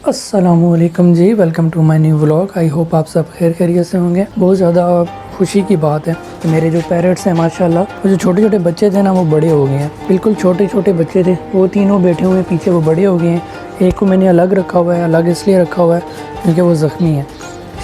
अस्सलामुअलैकुम जी, welcome to my new vlog. I hope आप सब खैर खैरियत से होंगे। बहुत ज़्यादा खुशी की बात है कि मेरे जो पेरेंट्स हैं माशाल्लाह, वो जो छोटे छोटे बच्चे थे ना, वो बड़े हो गए हैं। बिल्कुल छोटे छोटे बच्चे थे, वो तीनों बैठे हुए पीछे, वो बड़े हो गए हैं। एक को मैंने अलग रखा हुआ है, अलग इसलिए रखा हुआ है क्योंकि वो ज़ख्मी है।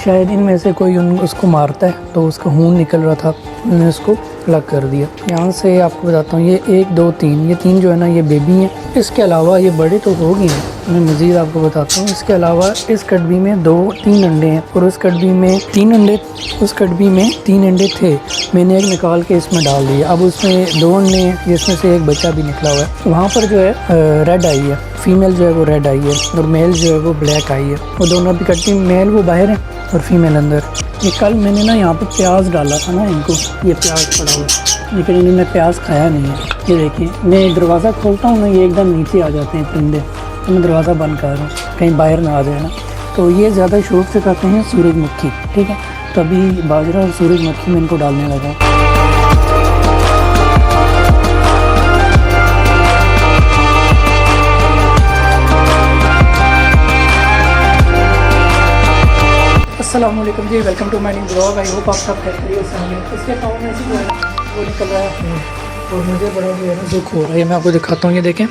शायद इनमें से कोई उसको मारता है तो उसका खून निकल रहा था, मैंने उसको अलग कर दिया। यहाँ से आपको बताता हूँ, ये 1 2 3, ये 3 जो है ना, ये बेबी हैं। इसके अलावा ये बड़े तो हो गए हैं। मैं मज़ीद आपको बताता हूँ, इसके अलावा इस कड़बी में 2-3 अंडे हैं और उस कड़बी में 3 अंडे, उस कड़बी में 3 अंडे थे। मैंने एक निकाल के इसमें डाल दिया। अब उसमें 2 अंडे हैं जिसमें से एक बच्चा भी निकला हुआ है। वहाँ पर जो है रेड आई है, फीमेल जो है वो रेड आई है और मेल जो है वो ब्लैक आई है। वो दोनों अभी कट्टी, मेल वो बाहर है और फीमेल अंदर। ये कल मैंने ना यहाँ पर प्याज डाला था ना इनको, ये प्याज पड़ा हुआ है, लेकिन इन्होंने प्याज खाया नहीं है। ये देखिए, मैं दरवाज़ा खोलता हूँ ना, ये एकदम नीचे आ जाते हैं परिंदे, तो मैं दरवाज़ा बंद कर रहा हूँ कहीं बाहर ना आ जाए ना। तो ये ज़्यादा शौक से खाते हैं सूरजमुखी, ठीक है। तो अभी बाजरा और सूरजमुखी में इनको डालने लगा। अस्सलाम वालेकुम जी, welcome to my new blog. I hope आप सब खैरियत से होंगे। इसके पाँव में से जो है वो निकल रहा है और मुझे बड़ा जो है ना दुख हो रहा है। मैं आपको दिखाता हूँ, ये देखें,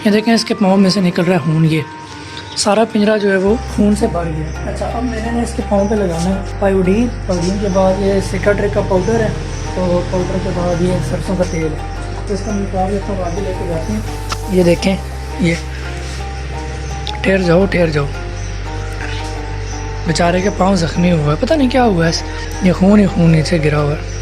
ये देखें, इसके पाँव में से निकल रहा है खून। ये सारा पिंजरा जो है वो खून से भर गया। अच्छा, अब मैंने ना इसके पाँव पे लगाना है पायोडीन। पायोडीन के बाद ये सिकाट्रिक का पाउडर है, तो पाउडर के बाद ये सरसों का तेल है। तो इसका निकाल लेता हूँ, आगे लेके जाते हैं। ये देखें, ये ठहर जाओ, बेचारे के पाँव ज़ख्मी हुआ है, पता नहीं क्या हुआ है। ये खून ही खून नीचे गिरा हुआ है।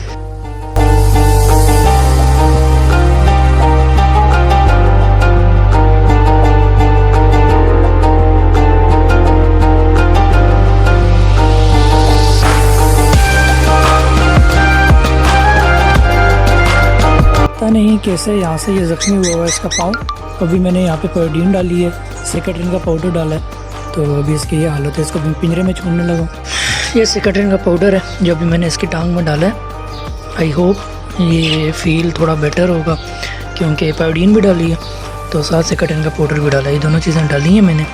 पता नहीं कैसे यहाँ से ये ज़ख्मी हुआ है इसका पाँव। अभी मैंने यहाँ पे पायोडीन डाली है, सिकाट्रिन का पाउडर डाला है, तो अभी इसकी ये हालत है। इसको पिंजरे में छोड़ने लगा। ये सिकाट्रिन का पाउडर है जो अभी मैंने इसकी टांग में डाला है। आई होप ये फील थोड़ा बेटर होगा क्योंकि पायोडीन भी डाली है तो साथ सिकाट्रिन का पाउडर भी डाला है। ये दोनों चीज़ें डाली हैं मैंने।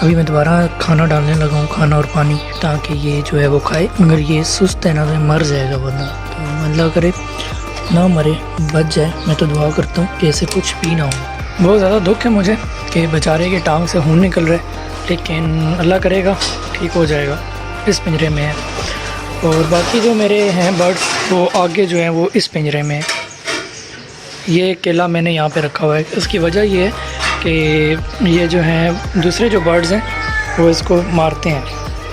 अभी मैं दोबारा खाना डालने लगा हूँ, खाना और पानी, ताकि ये जो है वो खाए। अगर ये सुस्त है ना तो मर जाएगा वरना, तो अल्लाह करे ना मरे, बच जाए। मैं तो दुआ करता हूँ कि ऐसे कुछ भी ना हो। बहुत ज़्यादा दुख है मुझे कि बेचारे के टांग से खून निकल रहा है, लेकिन अल्लाह करेगा ठीक हो जाएगा। इस पिंजरे में है और बाकी जो मेरे हैं बर्ड्स वो आगे जो हैं वो इस पिंजरे में है। ये केला मैंने यहाँ पे रखा हुआ है। उसकी वजह ये है कि ये जो हैं दूसरे जो बर्ड्स हैं वो इसको मारते हैं।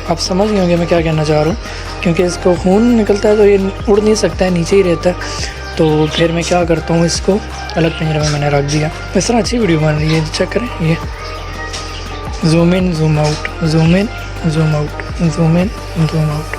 आप समझ गए होंगे मैं क्या कहना चाह रहा हूँ, क्योंकि इसको खून निकलता है तो ये उड़ नहीं सकता है, नीचे ही रहता है। तो फिर मैं क्या करता हूँ, इसको अलग पिंजरे में मैंने रख दिया। इस तरह अच्छी वीडियो बन रही है, चेक करें। ये zoom in zoom out, zoom in zoom out, zoom in zoom out.